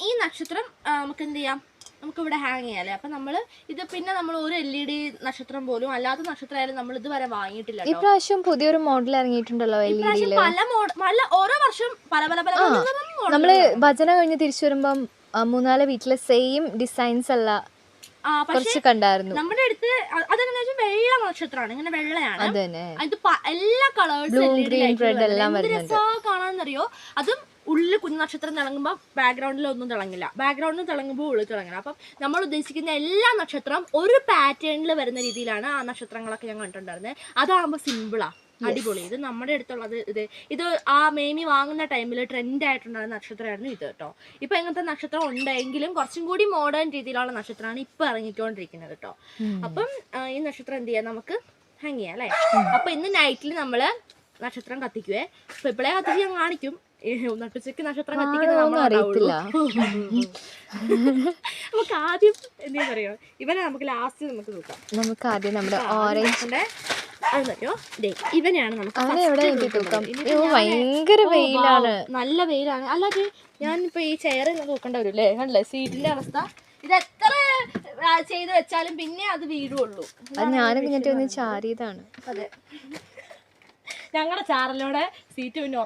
ഈ നക്ഷത്രം നമുക്ക് എന്ത് ചെയ്യാം, നമുക്കിവിടെ ഹാങ് ചെയ്യാല്ലേ. അപ്പം നമ്മൾ ഇത് പിന്നെ നമ്മൾ ഒരു LED നക്ഷത്രം പോലും അല്ലാത്ത നക്ഷത്രമായാലും നമ്മൾ ഇതുവരെ വാങ്ങിയിട്ടില്ല. ഇപ്രാവശ്യം പുതിയൊരു മോഡൽ ഇറങ്ങിയിട്ടുണ്ടല്ലോ LED. പല ഓരോ വർഷം പല പല പല നമ്മള് ഭജന കഴിഞ്ഞ് തിരിച്ചു വരുമ്പം മൂന്നാല് വീട്ടിലെ സെയിം ഡിസൈൻസ് അല്ല കുറച്ച് കണ്ടായിരുന്നു. നമ്മുടെ അടുത്ത് അതെങ്ങനെ വെച്ചാൽ വെള്ള നക്ഷത്രമാണ്, ഇങ്ങനെ വെള്ളയാണ്. അതന്നെ അത് എല്ലാ കളേഴ്സും കാണാന്നറിയോ. അതും ഉള്ളിൽ കുഞ്ഞു നക്ഷത്രം തിളങ്ങുമ്പോൾ ബാക്ക്ഗ്രൗണ്ടിൽ ഒന്നും തിളങ്ങില്ല, ബാക്ക്ഗ്രൗണ്ടിൽ തിളങ്ങുമ്പോൾ ഉള്ളിൽ തിളങ്ങില്ല. അപ്പം നമ്മൾ ഉദ്ദേശിക്കുന്ന എല്ലാ നക്ഷത്രം ഒരു പാറ്റേണിൽ വരുന്ന രീതിയിലാണ് ആ നക്ഷത്രങ്ങളൊക്കെ ഞാൻ കണ്ടിട്ടുണ്ടായിരുന്നത്. അതാകുമ്പോൾ സിമ്പിളാ, അടിപൊളി. ഇത് നമ്മുടെ അടുത്തുള്ളത് ഇത് ആ മേമി വാങ്ങുന്ന ടൈമിൽ ട്രെൻഡ് ആയിട്ടുണ്ടായിരുന്ന നക്ഷത്രമായിരുന്നു ഇത് കേട്ടോ. ഇപ്പൊ ഇങ്ങനത്തെ നക്ഷത്രം ഉണ്ടെങ്കിലും കുറച്ചും കൂടി മോഡേൺ രീതിയിലുള്ള നക്ഷത്രമാണ് ഇപ്പൊ ഇറങ്ങിക്കൊണ്ടിരിക്കുന്നത് കേട്ടോ. അപ്പം ഈ നക്ഷത്രം എന്ത് ചെയ്യാം, നമുക്ക് ഹാങ് ചെയ്യാം അല്ലേ. അപ്പൊ ഇന്ന് നൈറ്റിൽ നമ്മള് നക്ഷത്രം കത്തിക്കുവേ. അപ്പൊ ഇപ്പോഴേ കത്തിച്ച് ഞാൻ കാണിക്കും. നട്ടുച്ചയ്ക്ക് നക്ഷത്രം കത്തിക്കുന്നത് അറിയത്തില്ല. നമുക്ക് ആദ്യം എന്താ പറയോ, ഇവനെ നമുക്ക് ലാസ്റ്റ് നമുക്ക് നോക്കാം. നമുക്ക് ആദ്യം നമ്മുടെ ഓറഞ്ചിന്റെ ഇവനെയാണ് നമുക്ക് ഭയങ്കര വെയിലാണ്, നല്ല വെയിലാണ്. അല്ലാതെ ഞാനിപ്പോ ഈ ചെയറിൽ നോക്കേണ്ട വരും കണ്ടല്ലേ സീറ്റിന്റെ അവസ്ഥ. ഇത് എത്ര ചെയ്ത് വെച്ചാലും പിന്നെ അത് വീഴുള്ളൂ. ഞാനും എന്നിട്ട് ഒന്ന് ചാരിയതാണ്. അതെ, ഞങ്ങളുടെ ചാറലോടെ സീറ്റ് പിന്നെ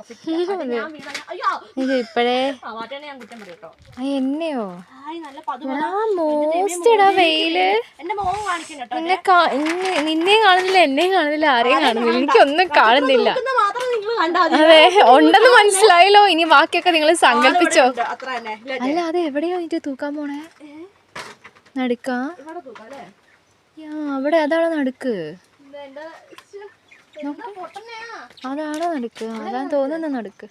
ഇപ്പഴേ ഞാൻ കുറ്റം പറയട്ടോ. എന്നെയോ വെയില് എന്റെ മോൻ കാണിക്കും കേട്ടോ. നിന്നെയും കാണുന്നില്ല, എന്നെയും കാണുന്നില്ല, ആരെയും കാണുന്നില്ല, എനിക്കൊന്നും കാണുന്നില്ല. അതെ, ഉണ്ടെന്ന് മനസ്സിലായല്ലോ. ഇനി ബാക്കിയൊക്കെ നിങ്ങൾ സങ്കല്പിച്ചോ. അല്ല, അത് എവിടെയോ എനിക്ക് തൂക്കാൻ പോണേ? നടുക്കാ അവിടെ, അതാണ് നടുക്ക്. അതാണോ നടുക്ക്? അതാണ് തോന്നുന്ന നടുക്ക്.